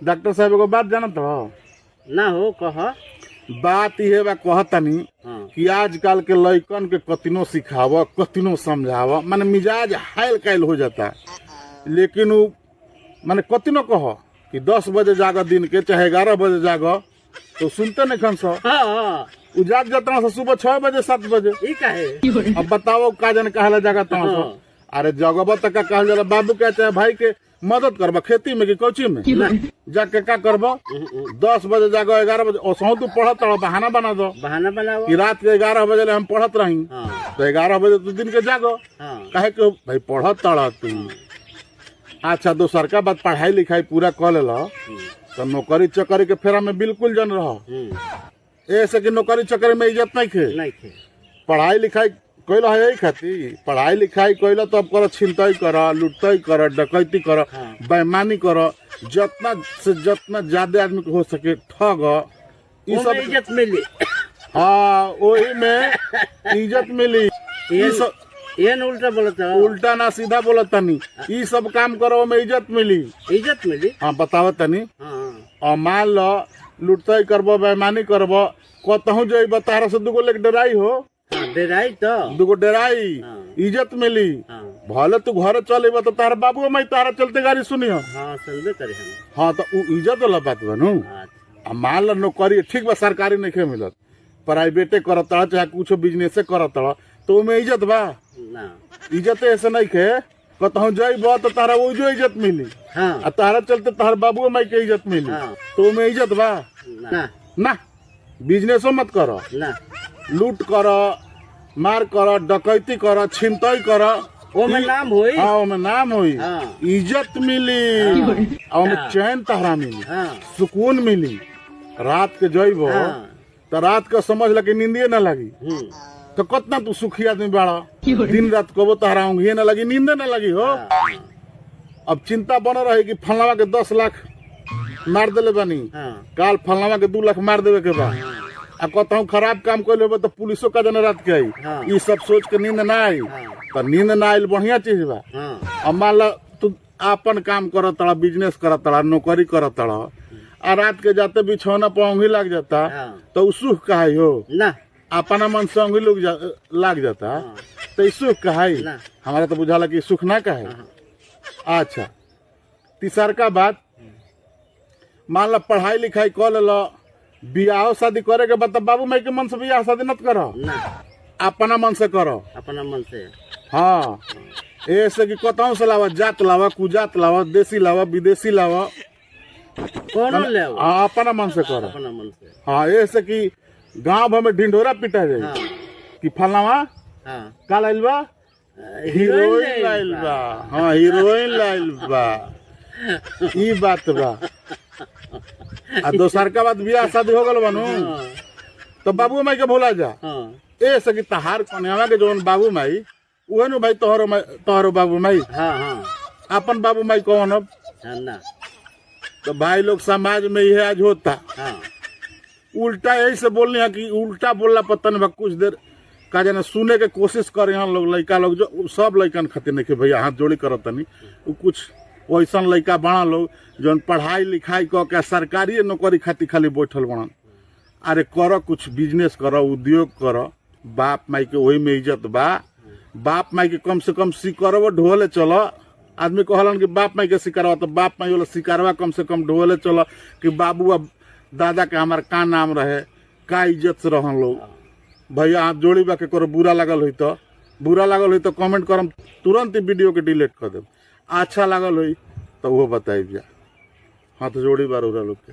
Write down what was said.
Doctor साहब एगो बात जानत हो ना हो कह। बात ये बा कहतनी हाँ। कि आजकल के लइकन के कतिनो सिखाव कतिनो समझाव माने मिजाज हायल कायल हो जाता, लेकिन वो माने कतिनो कह कि 10 बजे जाग दिन के चाहे 11 बजे जाग तो सुनते नहीं खन सो। हाँ। उ जाग जाता से सुबह 6 बजे 7 बजे। ई काहे? अब बताओ का जन कहला जागता सो। हाँ। अरे जगब तक का कहल जाला बाबू के चाहे भाई के मदद करबा खेती में कि कोची में जाके का करबा 10 बजे जागो 11 बजे ओसो तू पढ़त रह बहाना बना दो बहाना बनाओ कि रात के 11 बजे ले हम पढ़त रही। हाँ। तो 11 बजे तू दिन के जागो। हाँ। काहे के भाई पढ़त रह तू। अच्छा दोसर का बात पढ़ाई लिखाई पूरा कर लेला तो नौकरी चकरी के फेरा में बिल्कुल जन रह। ऐसे कि नौकरी चकरी में इज्जत नहीं खे। नहीं थे। पढ़ाई लिखाई कैला है यही खातिर पढ़ाई लिखाई कैला तो अब कर छिनतई कर लुटतई कर डकैती कर बेईमानी कर जितना से जितना ज्यादा आदमी को हो सके ठग ई सब इज्जत मिली। हाँ वही में इज्जत मिली। ई सब ये न उल्टा बोलता हो। उल्टा ना सीधा बोलत तनी ई सब काम करो में इज्जत मिली। इज्जत मिली। हाँ बताओ तनी। हाँ। और मान लो लुटतई करबो बेईमानी करबो कतहू जइब तारा से दुगो लेके डराई हो। हाँ, डेराई तो दुगो डराई हाँ। इज्जत मिली। हाँ। भले तू घर चले तो तार बाबू मैं तारा चलते गाड़ी सुनियो। हाँ सुनबे करे हम। हाँ तो उ इज्जत वाला बात बनू। अच्छा। मान लो नौकरी ठीक बा सरकारी नहीं मिलत प्राइवेटे करत चाहे कुछ बिजनेसे करत तो उमे इज्जत बा ना। इज्जत ऐसे नहीं खे कतहू जइब तो तारा वो जो इज्जत मिली। हाँ। आ तारा चलते तार बाबू माई के इज्जत मिली। हाँ। तो उमे इज्जत बा ना। ना। बिजनेसो मत करो ना। लूट कर मार कर डकैती कर छिनतई कर वो में नाम होई। हाँ ओमे नाम होई। हाँ। इज्जत मिली और ओमे चैन तहरा मिली हाँ। सुकून मिली। रात के जइबो हाँ। तो रात के समझ लगे नींदिए न लगी तो कितना तू सुखी आदमी बाड़ा दिन रात कबो तहरा ऊँघिए न लगी नींदे न लगी हो। अब चिंता बन रही कि फलनावा के 10 लाख मार देले बानी हाँ। काल फलनावा के 2 लाख मार देवे के बा आ कहता खराब काम कर ले तो पुलिसों का जन रात के आई। हाँ। ये सब सोच के नींद ना आई तो नींद ना आयल बढ़िया चीज बा। हाँ। अब मान लो तू आपन काम करत तड़ा बिजनेस करत तड़ा नौकरी करत तड़ा आ रात के जाते बिछौना पर ऊँघी लग जाता तो उ सुख कहाई हो ना। अपना मन से ऊँघी लग जाता तो ई सुख कहाई। हमारा तो बुझाला कि सुख ना कहे। अच्छा तीसर का बात मान लो पढ़ाई लिखाई कर लो बियाह शादी करे के बाद बाबू माई के मन से बियाह शादी मत करो ना। अपना मन से करो। अपना मन से। हाँ ऐसे कि कतहू से लावा जात लावा कुजात लावा देसी लावा विदेशी लावा कौन ले हाँ अपना मन से करो। अपना मन से। हाँ ऐसे कि गांव भर में ढिंढोरा पिटा जाए। हाँ। कि फलनावा हाँ। का लाइल बा हीरोइन लाइल बा। हाँ हीरोइन लाइल बा ई बात बा। आ दोसर का बात बियाह शादी हो गल बनू तो बाबू माई के भूला जा। ऐसे कि तहार कन्यावा के जोन बाबू माई उहे नु भाई तोहरो बाबू माई। हाँ। हाँ। अपन बाबू माई कौन अब ना। तो भाई लोग समाज में यह आज होता। हाँ। उल्टा यही से बोलनी है कि उल्टा बोलना पता नहीं कुछ देर का जाने सुने के कोशिश करे यहाँ लोग लड़का लोग जो सब लड़कन खातिर नहीं कि भैया हाथ जोड़ी करत नहीं कुछ वैसा लड़का बना लोग जो पढ़ाई लिखाई के सरकारी नौकरी खातिर खाली बैठल बनन। अरे करो कुछ बिजनेस करो उद्योग करो बाप माई के वही में इज्जत बा। बाप माई के कम से कम सिकरवा ढोले चलो। आदमी कहलन कि बाप माई के सिकारवा तो बाप माई वाला सिकारवा कम से कम ढोले चलो कि बाबू अब दादा के हमार का नाम रहे का इज्जत से रहन लोग। भैया हाथ जोड़ी बा के करो बुरा लागल हुई तो कमेंट करम तुरंत ही वीडियो के डिलीट कर देम। अच्छा लागल हुई तो वो बताइए हाथ जोड़ी बार लोग के।